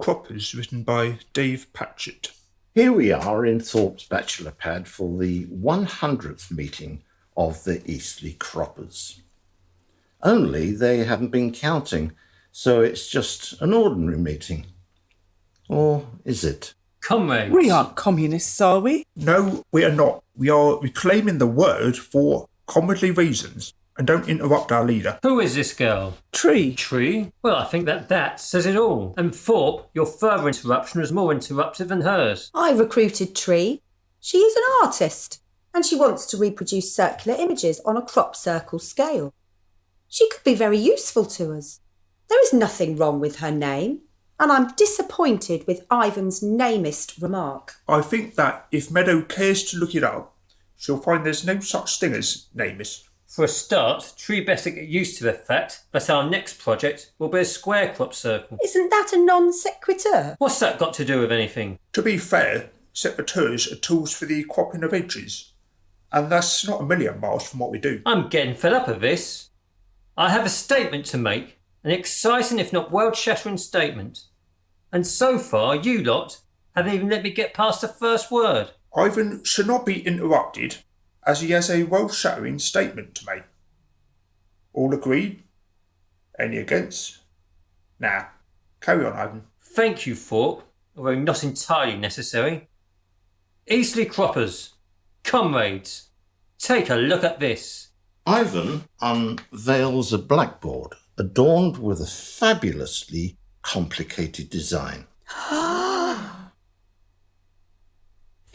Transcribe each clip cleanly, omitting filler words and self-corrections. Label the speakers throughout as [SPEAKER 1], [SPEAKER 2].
[SPEAKER 1] Croppers, written by Dave Patchett.
[SPEAKER 2] Here we are in Thorpe's bachelor pad for the 100th meeting of the Eastleigh Croppers. Only they haven't been counting, so it's just an ordinary meeting. Or is it?
[SPEAKER 3] Comrades.
[SPEAKER 4] We aren't communists, are we?
[SPEAKER 1] No, we are not. We are reclaiming the word for comradely reasons. And don't interrupt our leader.
[SPEAKER 3] Who is this girl?
[SPEAKER 4] Tree.
[SPEAKER 3] Tree? Well, I think that says it all. And Thorpe, your further interruption was more interruptive than hers.
[SPEAKER 5] I recruited Tree. She is an artist, and she wants to reproduce circular images on a crop circle scale. She could be very useful to us. There is nothing wrong with her name, and I'm disappointed with Ivan's namist remark.
[SPEAKER 1] I think that if Meadow cares to look it up, she'll find there's no such thing as namist.
[SPEAKER 3] For a start, Tree better get used to the fact that our next project will be a square crop circle.
[SPEAKER 5] Isn't that a non sequitur?
[SPEAKER 3] What's that got to do with anything?
[SPEAKER 1] To be fair, secateurs are tools for the cropping of edges, and that's not a million miles from what we do.
[SPEAKER 3] I'm getting fed up of this. I have a statement to make, an exciting if not world-shattering statement. And so far, you lot haven't even let me get past the first word.
[SPEAKER 1] Ivan should not be interrupted, as he has a world-shattering statement to make. All agreed? Any against? Now, carry on, Ivan.
[SPEAKER 3] Thank you, Thorpe, although not entirely necessary. Eastleigh Croppers, comrades, take a look at this.
[SPEAKER 2] Ivan unveils a blackboard adorned with a fabulously complicated design.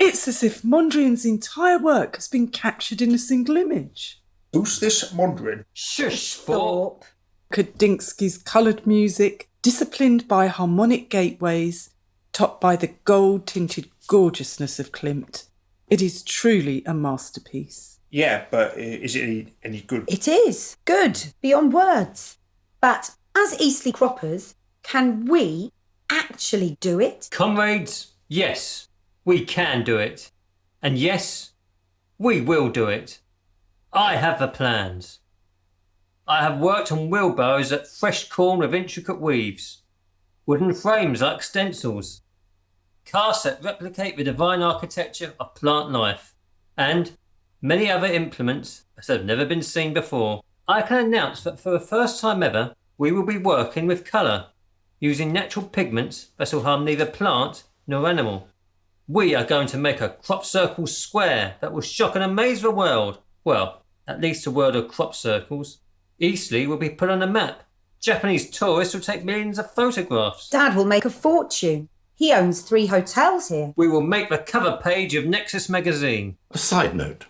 [SPEAKER 4] It's as if Mondrian's entire work has been captured in a single image.
[SPEAKER 1] Who's this Mondrian?
[SPEAKER 3] Shush, Thorpe.
[SPEAKER 4] Kadinsky's coloured music, disciplined by harmonic gateways, topped by the gold-tinted gorgeousness of Klimt. It is truly a masterpiece.
[SPEAKER 1] Yeah, but is it any good?
[SPEAKER 5] It is. Good. Beyond words. But as Eastleigh Croppers, can we actually do it?
[SPEAKER 3] Comrades, yes, we can do it. And yes, we will do it. I have the plans. I have worked on wheelbarrows at fresh corn with intricate weaves, wooden frames like stencils, casts that replicate the divine architecture of plant life, and many other implements that have never been seen before. I can announce that for the first time ever, we will be working with colour, using natural pigments that will harm neither plant nor animal. We are going to make a crop circle square that will shock and amaze the world. Well, at least the world of crop circles. Eastleigh will be put on a map. Japanese tourists will take millions of photographs.
[SPEAKER 5] Dad will make a fortune. He owns 3 hotels here.
[SPEAKER 3] We will make the cover page of Nexus magazine.
[SPEAKER 2] A side note.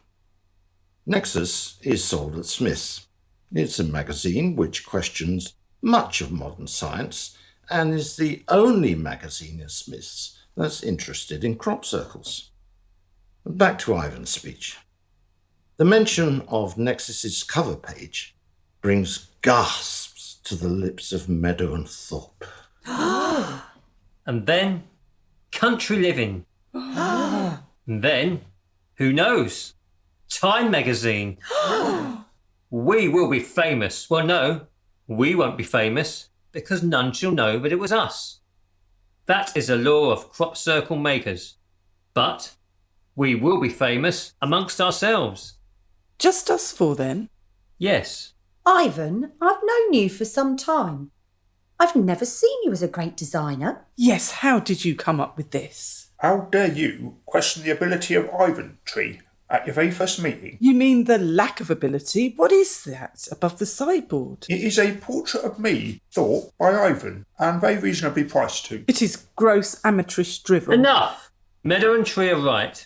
[SPEAKER 2] Nexus is sold at Smith's. It's a magazine which questions much of modern science and is the only magazine at Smith's that's interested in crop circles. Back to Ivan's speech. The mention of Nexus's cover page brings gasps to the lips of Meadow and Thorpe.
[SPEAKER 3] And then, country living. And then, who knows? Time magazine. We will be famous. Well, no, we won't be famous because none shall know that it was us. That is a law of crop circle makers. But we will be famous amongst ourselves.
[SPEAKER 4] Just us 4 then?
[SPEAKER 3] Yes.
[SPEAKER 5] Ivan, I've known you for some time. I've never seen you as a great designer.
[SPEAKER 4] Yes, how did you come up with this?
[SPEAKER 1] How dare you question the ability of Ivan, Tree, at your very first meeting?
[SPEAKER 4] You mean the lack of ability? What is that above the sideboard?
[SPEAKER 1] It is a portrait of me, Thorpe, by Ivan, and very reasonably priced too.
[SPEAKER 4] It is gross amateurish drivel.
[SPEAKER 3] Enough! Meadow and Tree are right,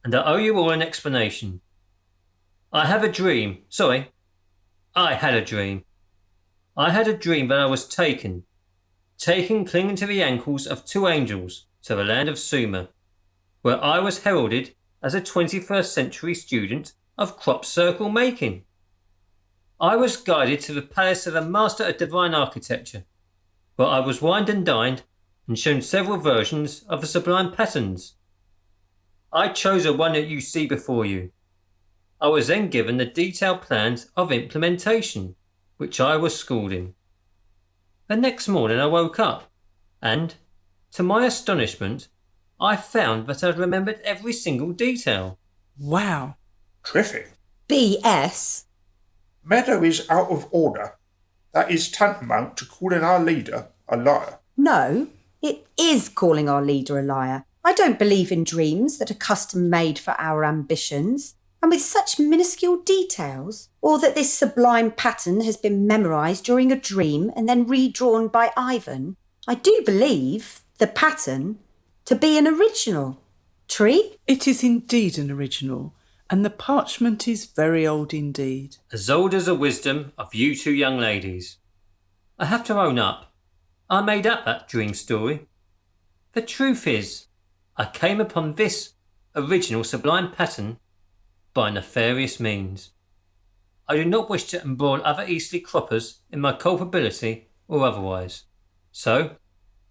[SPEAKER 3] and I owe you all an explanation. I have a dream. Sorry, I had a dream. I had a dream that I was taken clinging to the ankles of 2 angels to the land of Sumer, where I was heralded as a 21st century student of crop circle making. I was guided to the palace of a master of divine architecture, where I was wined and dined and shown several versions of the sublime patterns. I chose the one that you see before you. I was then given the detailed plans of implementation, which I was schooled in. The next morning I woke up, and, To my astonishment, I found that I'd remembered every single detail.
[SPEAKER 4] Wow.
[SPEAKER 1] Terrific.
[SPEAKER 5] BS.
[SPEAKER 1] Meadow is out of order. That is tantamount to calling our leader a liar.
[SPEAKER 5] No, it is calling our leader a liar. I don't believe in dreams that are custom made for our ambitions, and with such minuscule details, or that this sublime pattern has been memorised during a dream and then redrawn by Ivan. I do believe the pattern to be an original. Tree?
[SPEAKER 4] It is indeed an original, and the parchment is very old indeed.
[SPEAKER 3] As old as the wisdom of you two young ladies. I have to own up. I made up that dream story. The truth is, I came upon this original sublime pattern by nefarious means. I do not wish to embroil other Eastleigh croppers in my culpability or otherwise. So,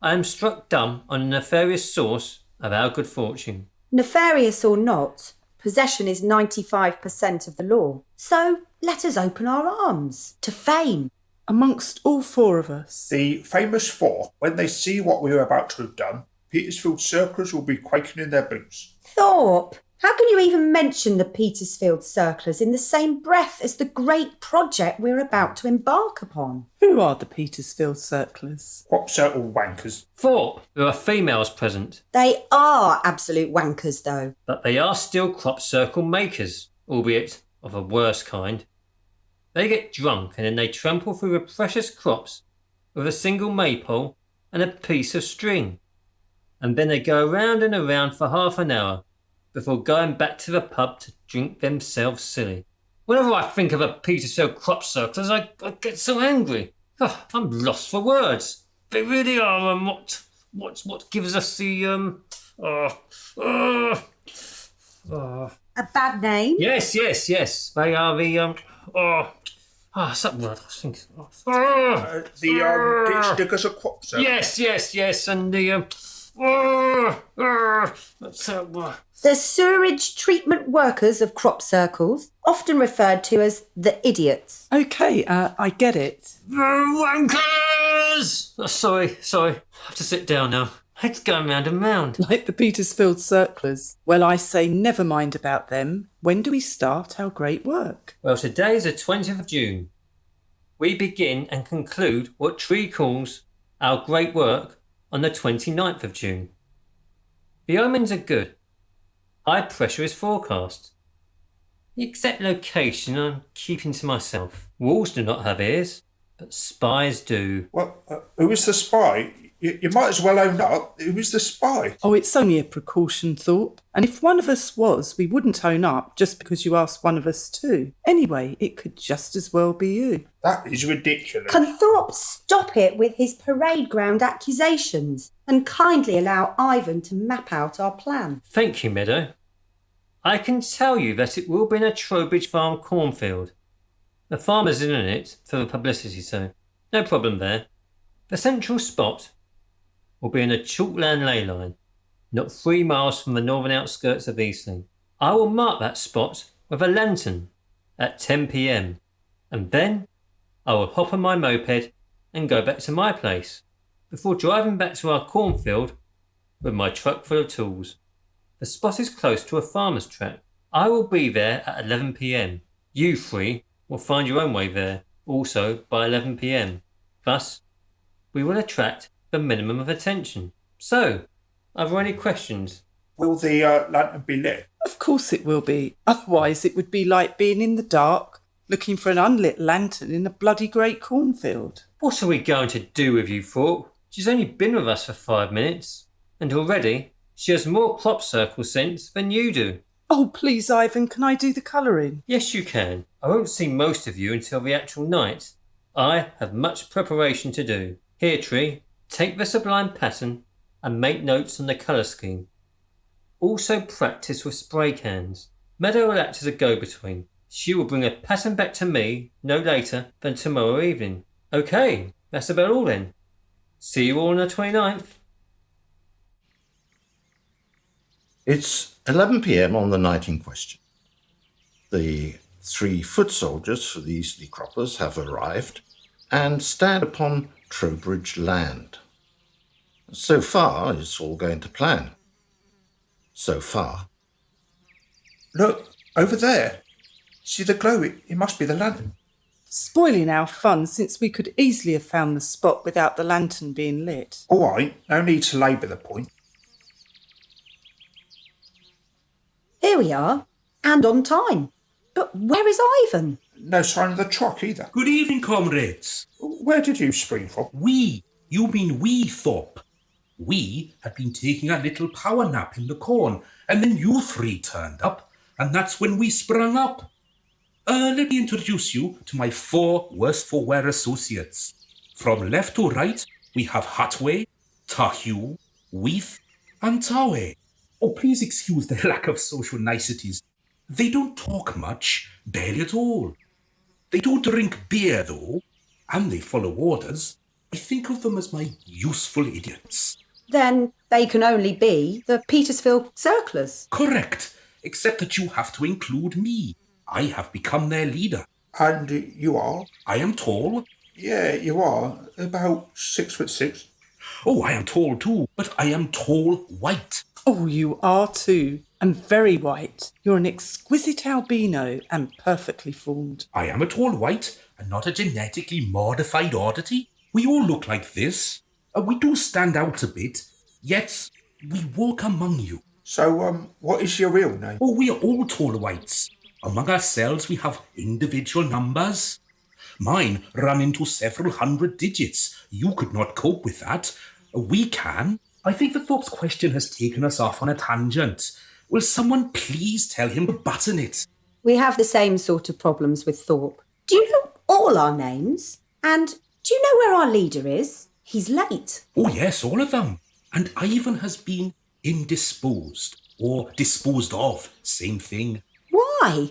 [SPEAKER 3] I am struck dumb on a nefarious source of our good fortune.
[SPEAKER 5] Nefarious or not, possession is 95% of the law. So let us open our arms to fame.
[SPEAKER 4] Amongst all four of us.
[SPEAKER 1] The famous four, when they see what we are about to have done, Petersfield circlers will be quaking in their boots.
[SPEAKER 5] Thorpe, how can you even mention the Petersfield circlers in the same breath as the great project we're about to embark upon?
[SPEAKER 4] Who are the Petersfield circlers?
[SPEAKER 1] Crop circle wankers.
[SPEAKER 3] Thorpe, there are females present,
[SPEAKER 5] They are absolute wankers, though.
[SPEAKER 3] but they are still crop circle makers, albeit of a worse kind. They get drunk and then they trample through the precious crops with a single maypole and a piece of string. And then they go around and around for half an hour before going back to the pub to drink themselves silly. Whenever I think of a Petersfield crop circlers, I get so angry. Oh, I'm lost for words. They really are what gives us the
[SPEAKER 5] A bad name?
[SPEAKER 3] Yes. They are the something word I think.
[SPEAKER 1] Ditch diggers of crop circle.
[SPEAKER 3] Yes, and the
[SPEAKER 5] The sewerage treatment workers of crop circles, often referred to as the idiots.
[SPEAKER 4] OK, I get it.
[SPEAKER 3] the wankers. Oh, sorry. I have to sit down now. Head's going round and round.
[SPEAKER 4] Like the Petersfield circlers. Well, I say never mind about them. When do we start our great work?
[SPEAKER 3] Well, today is the 20th of June. We begin and conclude what Tree calls our great work on the 29th of June. The omens are good. High pressure is forecast. The exact location I'm keeping to myself. Walls do not have ears, but spies do.
[SPEAKER 1] Well, who is the spy? You might as well own up. Who is the spy?
[SPEAKER 4] Oh, it's only a precaution, Thorpe. And if one of us was, we wouldn't own up just because you asked one of us to. Anyway, it could just as well be you.
[SPEAKER 1] That is ridiculous.
[SPEAKER 5] Can Thorpe stop it with his parade ground accusations and kindly allow Ivan to map out our plan?
[SPEAKER 3] Thank you, Meadow. I can tell you that it will be in a Trowbridge Farm cornfield. The farmer's in it for the publicity, so no problem there. The central spot will be in a chalkland ley line, not 3 miles from the northern outskirts of Eastleigh. I will mark that spot with a lantern at 10 p.m. and then I will hop on my moped and go back to my place before driving back to our cornfield with my truck full of tools. The spot is close to a farmer's track. I will be there at 11 p.m. You three will find your own way there also by 11 p.m. Thus, we will attract the minimum of attention. So, are there any questions?
[SPEAKER 1] Will the lantern be lit?
[SPEAKER 4] Of course it will be. Otherwise it would be like being in the dark, looking for an unlit lantern in a bloody great cornfield.
[SPEAKER 3] What are we going to do with you, Thorpe? She's only been with us for 5 minutes, and already she has more crop circle sense than you do.
[SPEAKER 4] Oh, please, Ivan, can I do the colouring?
[SPEAKER 3] Yes, you can. I won't see most of you until the actual night. I have much preparation to do. Here, Tree, take the sublime pattern and make notes on the colour scheme. Also practice with spray cans. Meadow will act as a go-between. She will bring a pattern back to me no later than tomorrow evening. OK, that's about all then. See you all on the 29th.
[SPEAKER 2] It's 11 p.m. on the night in question. The 3 foot soldiers for the Eastleigh croppers have arrived and stand upon Trowbridge land. So far, it's all going to plan. So far.
[SPEAKER 1] Look, over there. See the glow? It must be the lantern.
[SPEAKER 4] Spoiling our fun since we could easily have found the spot without the lantern being lit.
[SPEAKER 1] All right, no need to labour the point.
[SPEAKER 5] Here we are, and on time. But where is Ivan?
[SPEAKER 1] No sign of the truck either.
[SPEAKER 6] Good evening, comrades.
[SPEAKER 1] Where did you spring from?
[SPEAKER 6] You mean we, Thorpe. We had been taking a little power nap in the corn, and then you three turned up, and that's when we sprung up. Let me introduce you to my 4 worst-for-wear associates. From left to right, we have Hatway, Tahu, Weath, and Tawe. Oh, please excuse their lack of social niceties. They don't talk much, barely at all. They do drink beer, though, and they follow orders. I think of them as my useful idiots.
[SPEAKER 5] Then they can only be the Petersfield Circlers.
[SPEAKER 6] Correct, except that you have to include me. I have become their leader.
[SPEAKER 1] And you are?
[SPEAKER 6] I am tall.
[SPEAKER 1] Yeah, you are. About 6'6".
[SPEAKER 6] Oh, I am tall too, but I am tall white.
[SPEAKER 4] Oh, you are too, and very white. You're an exquisite albino and perfectly formed.
[SPEAKER 6] I am a tall white and not a genetically modified oddity. We all look like this. We do stand out a bit, yet we walk among you.
[SPEAKER 1] So, what is your real name?
[SPEAKER 6] Oh, we are all tall whites. Among ourselves, we have individual numbers. Mine run into several hundred digits. You could not cope with that. We can. I think the Thorpe's question has taken us off on a tangent. Will someone please tell him to button it?
[SPEAKER 5] We have the same sort of problems with Thorpe. Do you know all our names? And do you know where our leader is? He's late.
[SPEAKER 6] Oh, yes, all of them. And Ivan has been indisposed, or disposed of, same thing.
[SPEAKER 5] Why?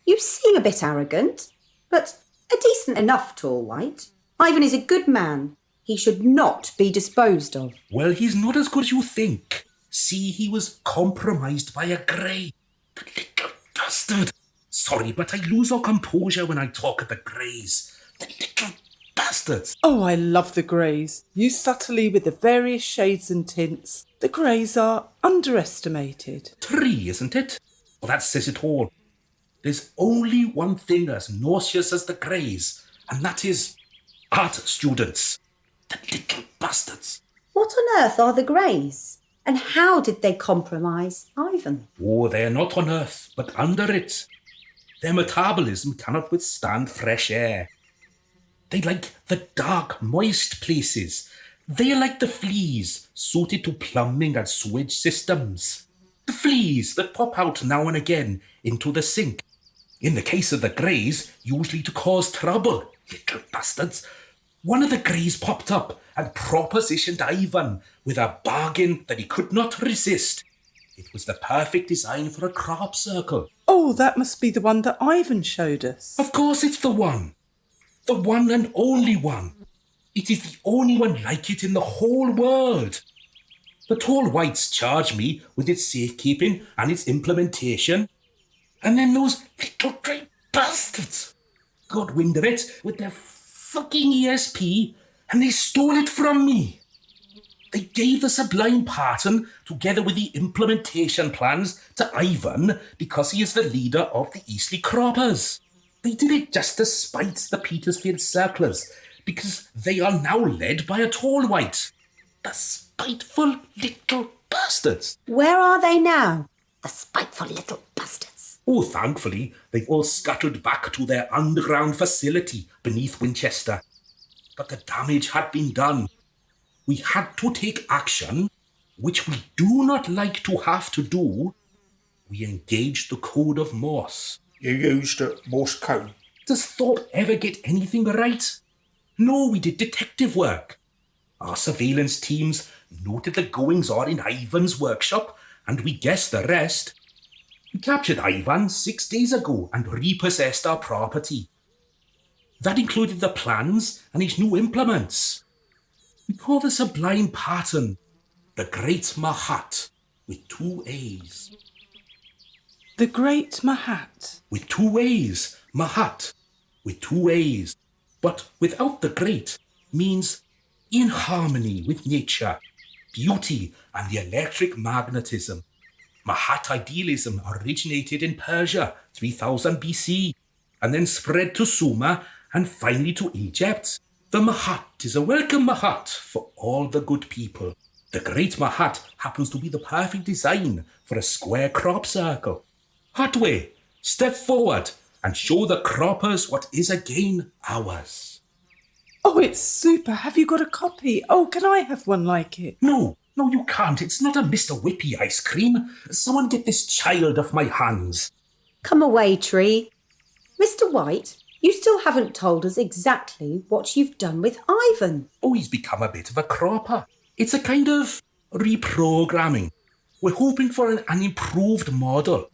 [SPEAKER 5] You seem a bit arrogant, but a decent enough tall white. Ivan is a good man. He should not be disposed of.
[SPEAKER 6] Well, he's not as good as you think. See, he was compromised by a grey. The little bastard. Sorry, but I lose all composure when I talk of the greys. The little bastards.
[SPEAKER 4] Oh, I love the greys. Used subtly with the various shades and tints, the greys are underestimated.
[SPEAKER 6] 3, isn't it? Well, that says it all. There's only one thing as nauseous as the greys, and that is art students. The little bastards.
[SPEAKER 5] What on earth are the Greys? And how did they compromise Ivan?
[SPEAKER 6] Oh, they're not on Earth, but under it. Their metabolism cannot withstand fresh air. They like the dark, moist places. They are like the fleas, suited to plumbing and sewage systems. The fleas that pop out now and again into the sink. In the case of the Greys, usually to cause trouble. Little bastards. One of the Greys popped up and propositioned Ivan with a bargain that he could not resist. It was the perfect design for a crop circle.
[SPEAKER 4] Oh, that must be the one that Ivan showed us.
[SPEAKER 6] Of course it's the one. The one and only one. It is the only one like it in the whole world. The tall whites charge me with its safekeeping and its implementation. And then those little grey bastards got wind of it with their fucking ESP, and they stole it from me. They gave the sublime pattern together with the implementation plans to Ivan because he is the leader of the Eastleigh Croppers. They did it just to spite the Petersfield Circlers because they are now led by a tall white. The spiteful little bastards.
[SPEAKER 5] Where are they now? The spiteful little bastards.
[SPEAKER 6] Oh, thankfully, they've all scuttled back to their underground facility beneath Winchester. But the damage had been done. We had to take action, which we do not like to have to do. We engaged the Code of Morse.
[SPEAKER 1] You used Morse code.
[SPEAKER 6] Does Thorpe ever get anything right? No, we did detective work. Our surveillance teams noted the goings-on in Ivan's workshop, and we guessed the rest. We captured Ivan 6 days ago and repossessed our property. That included the plans and his new implements. We call the sublime pattern the Great Mahat with 2 A's.
[SPEAKER 4] The Great Mahat.
[SPEAKER 6] With 2 A's, Mahat with 2 A's. But without the great means in harmony with nature. beauty and the electric magnetism. Mahat idealism originated in Persia, 3000 BC, and then spread to Sumer and finally to Egypt. The Mahat is a welcome Mahat for all the good people. The Great Mahat happens to be the perfect design for a square crop circle. Hatway, step forward and show the croppers what is again ours.
[SPEAKER 4] Oh, it's super. Have you got a copy? Oh, can I have one like it?
[SPEAKER 6] No, you can't. It's not a Mr. Whippy ice cream. Someone get this child off my hands.
[SPEAKER 5] Come away, Tree. Mr. White, you still haven't told us exactly what you've done with Ivan.
[SPEAKER 6] Oh, he's become a bit of a cropper. It's a kind of reprogramming. We're hoping for an improved model.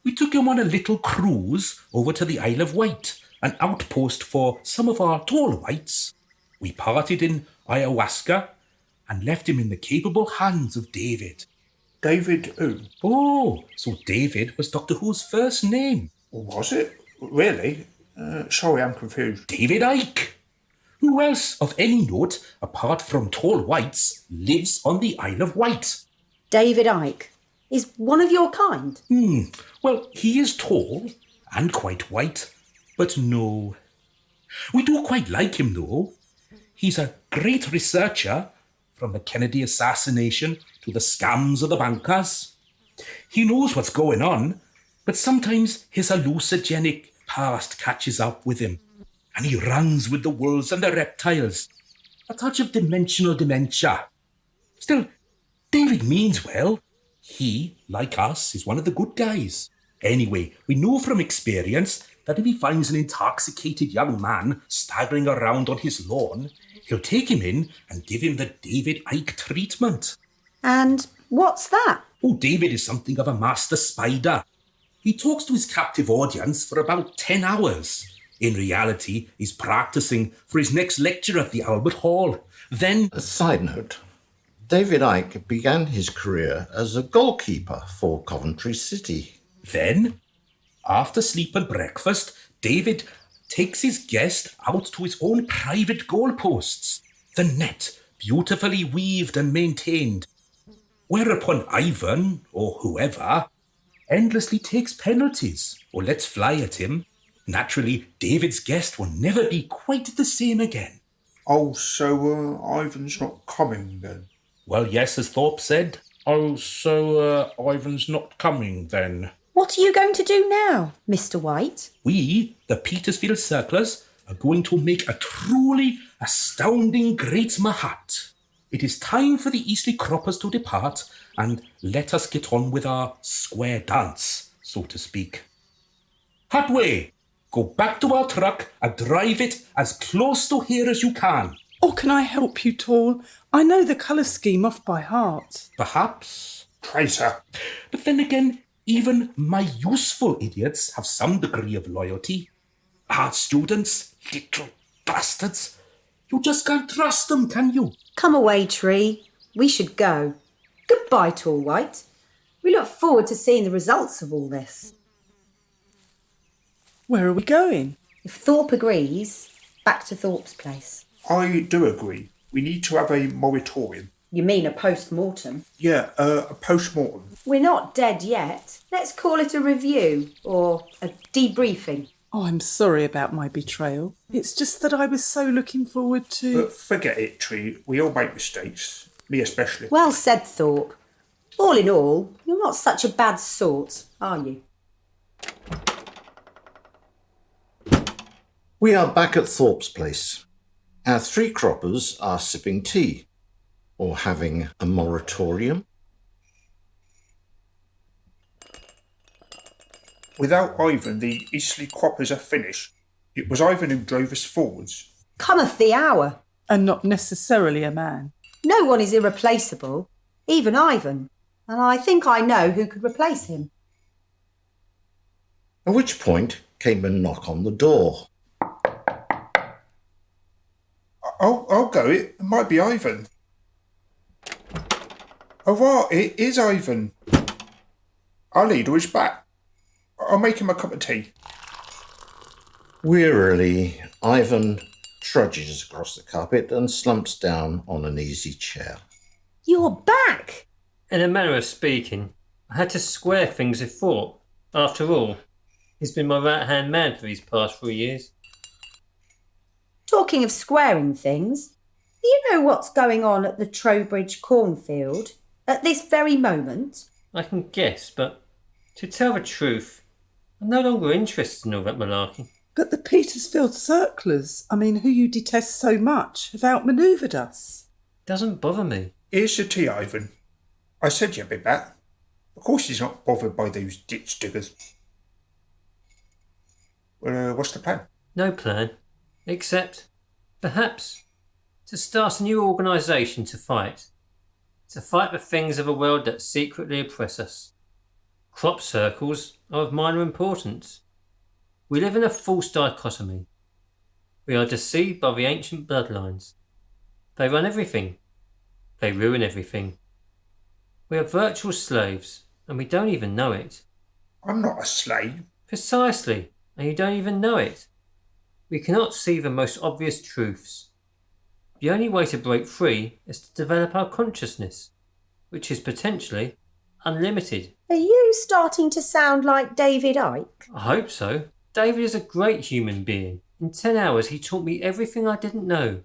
[SPEAKER 6] We took him on a little cruise over to the Isle of Wight, an outpost for some of our tall whites. We parted in ayahuasca and left him in the capable hands of David.
[SPEAKER 1] David who?
[SPEAKER 6] Oh, so David was Doctor Who's first name.
[SPEAKER 1] Was it? Really? Sorry, I'm confused.
[SPEAKER 6] David Icke. Who else of any note, apart from tall whites, lives on the Isle of Wight?
[SPEAKER 5] David Icke is one of your kind.
[SPEAKER 6] Well, he is tall and quite white, but no. We do quite like him, though. He's a great researcher, from the Kennedy assassination to the scams of the bankers. He knows what's going on, but sometimes his hallucinogenic past catches up with him, and he runs with the wolves and the reptiles. A touch of dimensional dementia. Still, David means well. He, like us, is one of the good guys. Anyway, we know from experience that if he finds an intoxicated young man staggering around on his lawn, he'll take him in and give him the David Icke treatment.
[SPEAKER 5] And what's that?
[SPEAKER 6] Oh, David is something of a master spider. He talks to his captive audience for about 10 hours. In reality, he's practicing for his next lecture at the Albert Hall. Then...
[SPEAKER 2] A side note. David Icke began his career as a goalkeeper for Coventry City.
[SPEAKER 6] Then, after sleep and breakfast, David takes his guest out to his own private goalposts, the net beautifully weaved and maintained. Whereupon Ivan, or whoever, endlessly takes penalties or lets fly at him. Naturally, David's guest will never be quite the same again.
[SPEAKER 1] Oh, so Ivan's not coming then?
[SPEAKER 6] Well, yes, as Thorpe said. Oh, so Ivan's not coming then.
[SPEAKER 5] What are you going to do now, Mr. White?
[SPEAKER 6] We, the Petersfield Circlers, are going to make a truly astounding great Mahat. It is time for the Eastleigh Croppers to depart and let us get on with our square dance, so to speak. Hatway, go back to our truck and drive it as close to here as you can.
[SPEAKER 4] Or can I help you, Tall? I know the colour scheme off by heart.
[SPEAKER 6] Perhaps.
[SPEAKER 1] Traitor.
[SPEAKER 6] But then again, even my useful idiots have some degree of loyalty. Art students, little bastards. You just can't trust them, can you?
[SPEAKER 5] Come away, Tree. We should go. Goodbye, Tall White. We look forward to seeing the results of all this.
[SPEAKER 4] Where are we going?
[SPEAKER 5] If Thorpe agrees, back to Thorpe's place.
[SPEAKER 1] I do agree. We need to have a moratorium.
[SPEAKER 5] You mean a post-mortem?
[SPEAKER 1] Yeah, a post-mortem.
[SPEAKER 5] We're not dead yet. Let's call it a review or a debriefing.
[SPEAKER 4] Oh, I'm sorry about my betrayal. It's just that I was so looking forward to...
[SPEAKER 1] But forget it, Tree. We all make mistakes. Me especially.
[SPEAKER 5] Well said, Thorpe. All in all, you're not such a bad sort, are you?
[SPEAKER 2] We are back at Thorpe's place. Our three croppers are sipping tea, or having a moratorium.
[SPEAKER 1] Without Ivan, the Eastleigh Croppers are finished. It was Ivan who drove us forwards.
[SPEAKER 5] Cometh the hour.
[SPEAKER 4] And not necessarily a man.
[SPEAKER 5] No one is irreplaceable, even Ivan. And I think I know who could replace him.
[SPEAKER 2] At which point came a knock on the door.
[SPEAKER 1] I'll go. It might be Ivan. Oh, right, it is Ivan. Our leader is back. I'll make him a cup of tea.
[SPEAKER 2] Wearily, Ivan trudges across the carpet and slumps down on an easy chair.
[SPEAKER 5] You're back!
[SPEAKER 3] In a manner of speaking, I had to square things with thought. After all, he's been my right-hand man for these past 3 years.
[SPEAKER 5] Talking of squaring things, do you know what's going on at the Trowbridge cornfield at this very moment?
[SPEAKER 3] I can guess, but to tell the truth, I'm no longer interested in all that malarkey.
[SPEAKER 4] But the Petersfield circlers, who you detest so much, have outmanoeuvred us.
[SPEAKER 3] Doesn't bother me.
[SPEAKER 1] Here's the tea, Ivan. I said you'd be back. Of course he's not bothered by those ditch diggers. Well, what's the plan?
[SPEAKER 3] No plan, except, perhaps, to start a new organisation to fight. To fight the things of the world that secretly oppress us. Crop circles are of minor importance. We live in a false dichotomy. We are deceived by the ancient bloodlines. They run everything. They ruin everything. We are virtual slaves, and we don't even know it.
[SPEAKER 1] I'm not a slave.
[SPEAKER 3] Precisely, and you don't even know it. We cannot see the most obvious truths. The only way to break free is to develop our consciousness, which is potentially unlimited.
[SPEAKER 5] Are you starting to sound like David Icke?
[SPEAKER 3] I hope so. David is a great human being. In 10 hours he taught me everything I didn't know.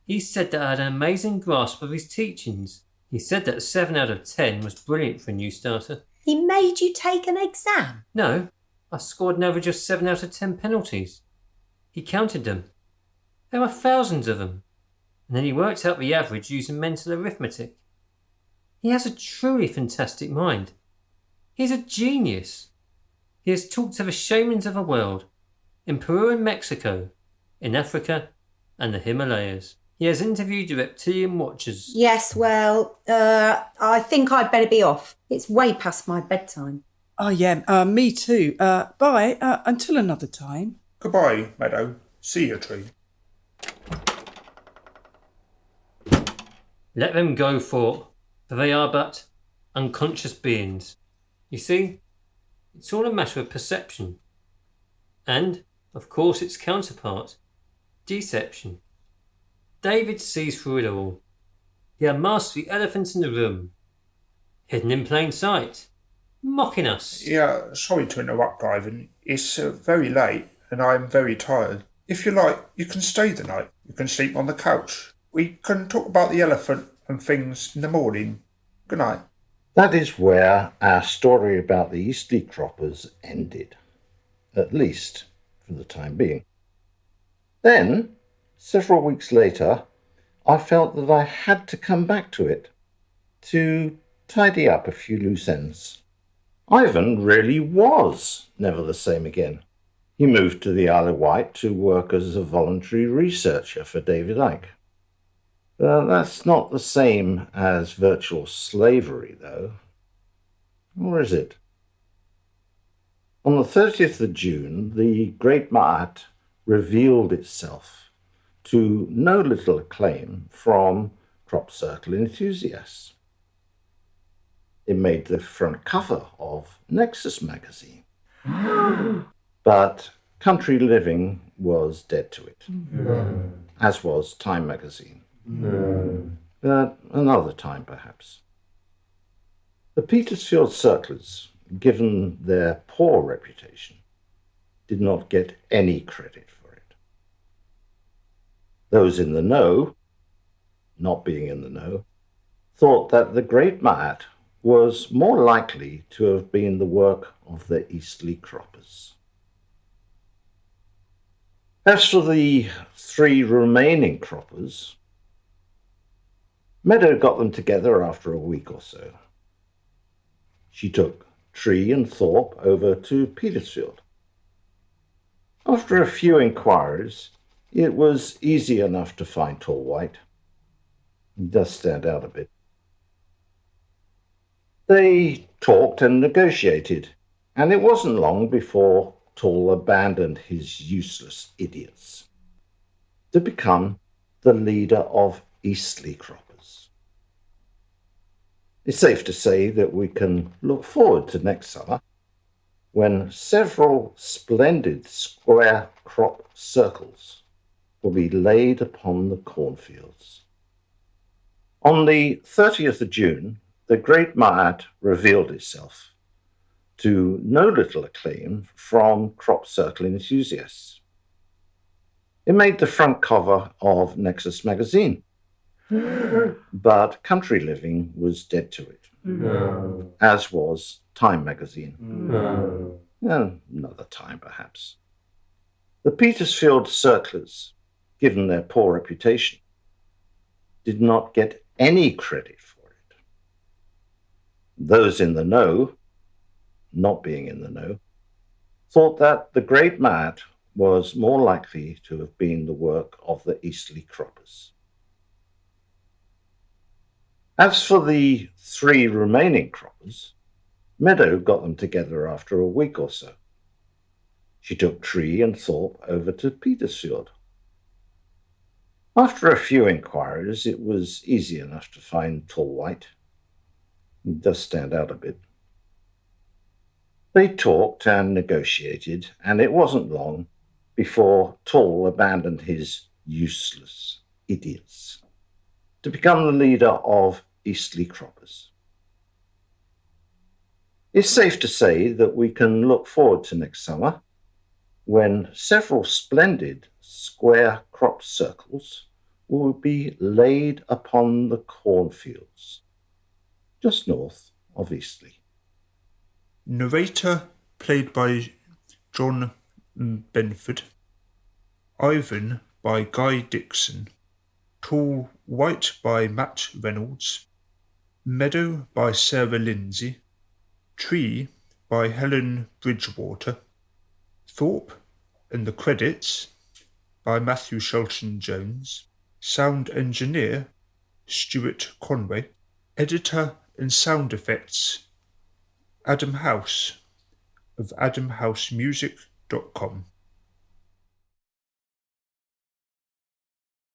[SPEAKER 3] He said that I had an amazing grasp of his teachings. He said that 7 out of 10 was brilliant for a new starter.
[SPEAKER 5] He made you take an exam?
[SPEAKER 3] No, I scored an average of 7 out of 10 penalties. He counted them. There were thousands of them. And then he worked out the average using mental arithmetic. He has a truly fantastic mind. He's a genius. He has talked to the shamans of the world, in Peru and Mexico, in Africa and the Himalayas. He has interviewed the reptilian watchers.
[SPEAKER 5] Yes, well, I think I'd better be off. It's way past my bedtime.
[SPEAKER 4] Oh, yeah, me too. Bye, until another time.
[SPEAKER 1] Goodbye, Meadow. See you, Tree.
[SPEAKER 3] Let them go, for they are but unconscious beings. You see, it's all a matter of perception. And, of course, its counterpart, deception. David sees through it all. He unmasked the elephant in the room, hidden in plain sight, mocking us.
[SPEAKER 1] Yeah, sorry to interrupt, Ivan. It's very late and I'm very tired. If you like, you can stay the night. You can sleep on the couch. We can talk about the elephant and things in the morning. Good night.
[SPEAKER 2] That is where our story about the Eastleigh croppers ended, at least for the time being. Then, several weeks later, I felt that I had to come back to it, to tidy up a few loose ends. Ivan really was never the same again. He moved to the Isle of Wight to work as a voluntary researcher for David Icke. That's not the same as virtual slavery, though. Or is it? On the 30th of June, the Great Ma'at revealed itself to no little acclaim from crop circle enthusiasts. It made the front cover of Nexus magazine. But Country Living was dead to it, as was Time magazine. But another time, perhaps. The Petersfield circlers, given their poor reputation, did not get any credit for it. Those in the know, not being in the know, thought that the Great Ma'at was more likely to have been the work of the Eastleigh croppers. As for the 3 remaining croppers, Meadow got them together after a week or so. She took Tree and Thorpe over to Petersfield. After a few inquiries, it was easy enough to find Tall White. He does stand out a bit. They talked and negotiated, and it wasn't long before Tall abandoned his useless idiots to become the leader of Eastleigh croppers. It's safe to say that we can look forward to next summer, when several splendid square crop circles will be laid upon the cornfields. On the 30th of June, the Great Ma'at revealed itself, to no little acclaim from crop circle enthusiasts. It made the front cover of Nexus magazine, but Country Living was dead to it, as was Time magazine. Another time, perhaps. The Petersfield circlers, given their poor reputation, did not get any credit for it. Those in the know, not being in the know, thought that the Great Ma'at was more likely to have been the work of the Eastleigh croppers. As for the 3 remaining croppers, Meadow got them together after a week or so. She took Tree and Thorpe over to Petersfield. After a few inquiries, it was easy enough to find Tall White. He does stand out a bit. They talked and negotiated, and it wasn't long before Tall abandoned his useless idiots to become the leader of Eastleigh croppers. It's safe to say that we can look forward to next summer, when several splendid square crop circles will be laid upon the cornfields, just north of Eastleigh.
[SPEAKER 1] Narrator played by John Benford, Ivan by Guy Dixon, Tall White by Matt Reynolds, Meadow by Sarah Lindsay, Tree by Helen Bridgewater, Thorpe and the credits by Matthew Shelton Jones, sound engineer Stuart Conway, editor and sound effects Adam House of adamhousemusic.com.